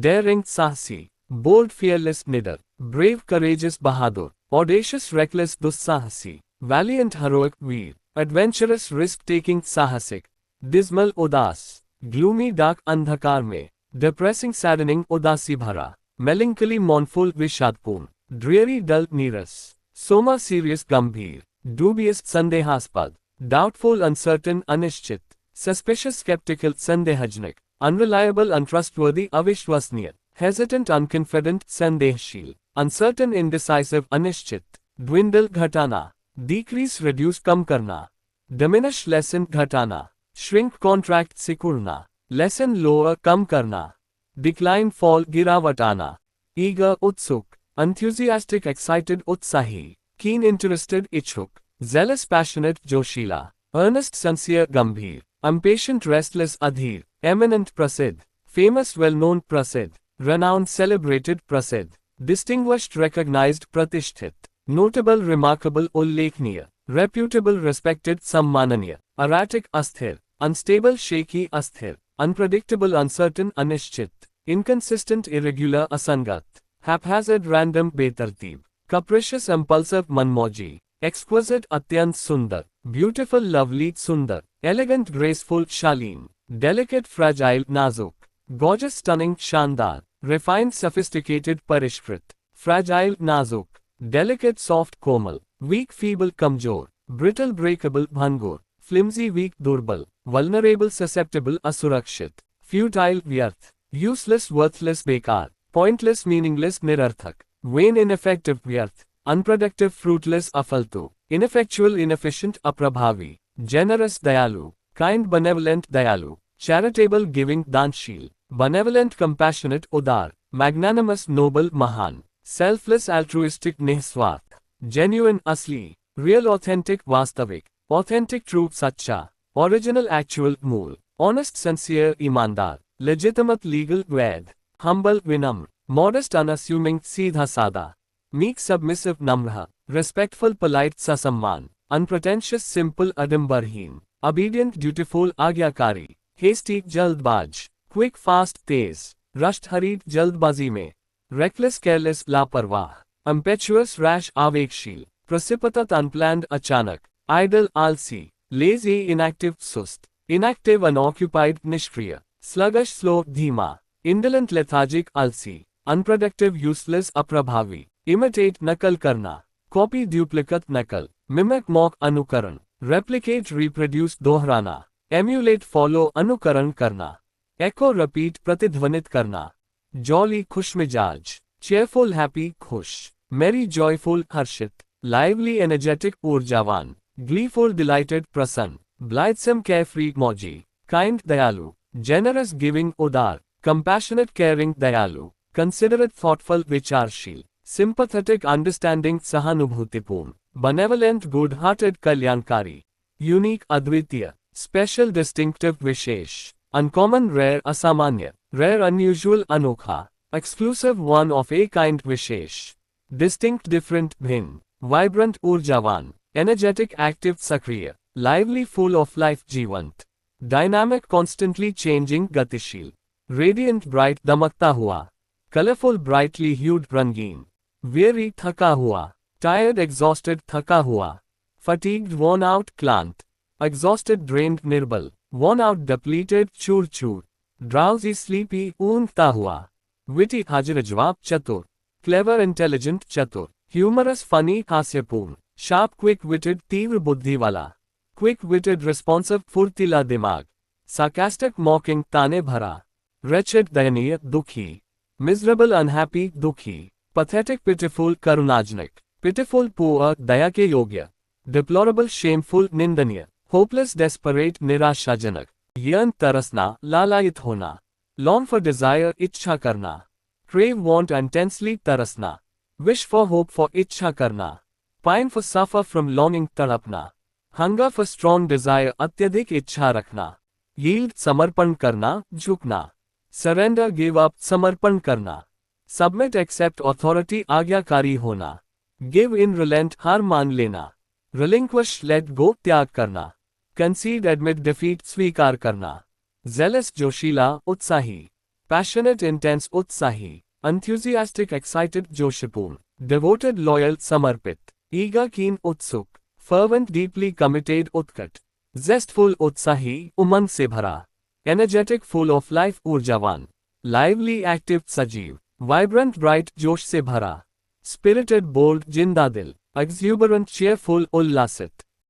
daring साहसी, bold fearless निडर, brave courageous बहादुर, audacious reckless दुस्साहसी, valiant heroic वीर, adventurous risk taking साहसिक, dismal उदास, gloomy dark अंधकार में, depressing saddening उदासी भरा, melancholy mournful विषादपूर्ण, dreary dull नीरस, soma serious गंभीर, dubious संदेहास्पद, doubtful uncertain अनिश्चित, suspicious skeptical संदेहजनक, unreliable untrustworthy अविश्वसनीय, hesitant unconfident संदेहशील, uncertain indecisive अनिश्चित, dwindle घटाना, decrease reduce कम करना, diminish lessen घटाना, shrink contract सिकुड़ना, lessen lower कम करना, decline fall गिरावट आना, eager उत्सुक, enthusiastic excited उत्साही, keen interested इच्छुक, zealous passionate जोशीला, earnest sincere गंभीर, impatient restless अधीर, eminent प्रसिद्ध, famous well known प्रसिद्ध, renowned celebrated प्रसिद्ध, distinguished recognized प्रतिष्ठित, notable remarkable उल्लेखनीय, reputable respected सम्माननीय, erratic अस्थिर, unstable shaky अस्थिर, unpredictable uncertain अनिश्चित, inconsistent irregular असंगत, haphazard random बेतरतीब, capricious impulsive मनमौजी, exquisite अत्यंत सुंदर, beautiful lovely सुंदर, elegant graceful शालीन, delicate fragile नाजुक, gorgeous stunning शानदार, refined sophisticated परिष्कृत, fragile नाजुक, delicate soft कोमल, weak feeble कमजोर, brittle breakable भंगुर, flimsy weak दुर्बल, vulnerable susceptible असुरक्षित, futile व्यर्थ, useless worthless बेकार, pointless meaningless निरर्थक, vain ineffective व्यर्थ, unproductive fruitless अफलतू, ineffectual inefficient अप्रभावी, generous दयालु, kind benevolent दयालु, charitable giving दानशील, benevolent compassionate उदार, magnanimous noble महान, selfless altruistic निस्वार्थ, genuine असली, real authentic वास्तविक, authentic true सच्चा, original actual मूल, honest sincere ईमानदार, legitimate legal वैध, humble विनम्र, modest unassuming सीधा सादा, meek submissive नम्र, respectful polite ससम्मान, unpretentious simple अडंबरहीन, obedient dutiful आज्ञाकारी, hasty जल्दबाज, quick fast तेज, रश्त हरीट जल्दबाजी में, reckless careless लापरवाह, impetuous rash आवेगशील, precipitate unplanned अचानक, idle आलसी, lazy inactive सुस्त, inactive unoccupied निष्क्रिय, sluggish slow धीमा, indolent lethargic आलसी, unproductive useless अप्रभावी, imitate नकल करना, copy duplicate नकल, mimic mock अनुकरण, replicate reproduce दोहराना, emulate follow अनुकरण करना, echo repeat प्रतिध्वनित करना, jolly खुशमिजाज, cheerful happy खुश, merry joyful हर्षित, lively energetic ऊर्जावान, gleeful delighted प्रसन्न, blithesome carefree मौजी, kind दयालु, generous giving उदार, compassionate caring दयालु, considerate thoughtful विचारशील, sympathetic understanding सहानुभूतिपूर्ण, benevolent good hearted कल्याणकारी, unique अद्वितीय, special distinctive विशेष, uncommon rare असामान्य, rare unusual अनोखा, exclusive one of a kind wishes, distinct different भिन्न, vibrant ऊर्जावान, energetic active सक्रिय, lively full of life जीवंत, dynamic constantly changing गतिशील, radiant bright दमकता हुआ, colorful brightly hued रंगीन, weary थका हुआ, tired exhausted थका हुआ, fatigued worn out क्लांत, exhausted drained निर्बल, worn out depleted चूर चूर, drowsy sleepy ऊँघता हुआ, witty हाजिर जवाब चतुर, clever intelligent चतुर, humorous funny हास्यपूर्ण, sharp quick witted तीव्र बुद्धि वाला, quick witted responsive फुर्तीला दिमाग, sarcastic mocking ताने भरा, wretched दयनीय दुखी, miserable unhappy दुखी, pathetic pitiful करुणाजनक, pitiful poor दया के योग्य, deplorable shameful निंदनीय, hopeless desperate निराशाजनक, yearn तरसना लालायित होना, long for desire इच्छा करना, crave want intensely तरसना, wish for hope for इच्छा करना, pine for suffer from longing तड़पना, hunger for strong desire अत्यधिक इच्छा रखना, yield समर्पण करना झुकना, surrender give up समर्पण करना, submit accept authority आज्ञाकारी होना, give in relent हार मान लेना, relinquish let go त्याग करना, concede admit defeat स्वीकार करना, zealous जोशीला उत्साही, Passionate, intense, उत्साही. Enthusiastic, excited, जोशपूर्ण. Devoted, loyal, समर्पित. Eager, keen, उत्सुक. Fervent, deeply committed, उत्कट. Zestful, उत्साही, उमंग से भरा. Energetic, full of life, ऊर्जावान. Lively, active, सजीव. Vibrant, bright, जोश से भरा. Spirited, bold, जिंदा दिल. Exuberant, cheerful, उल्लासित.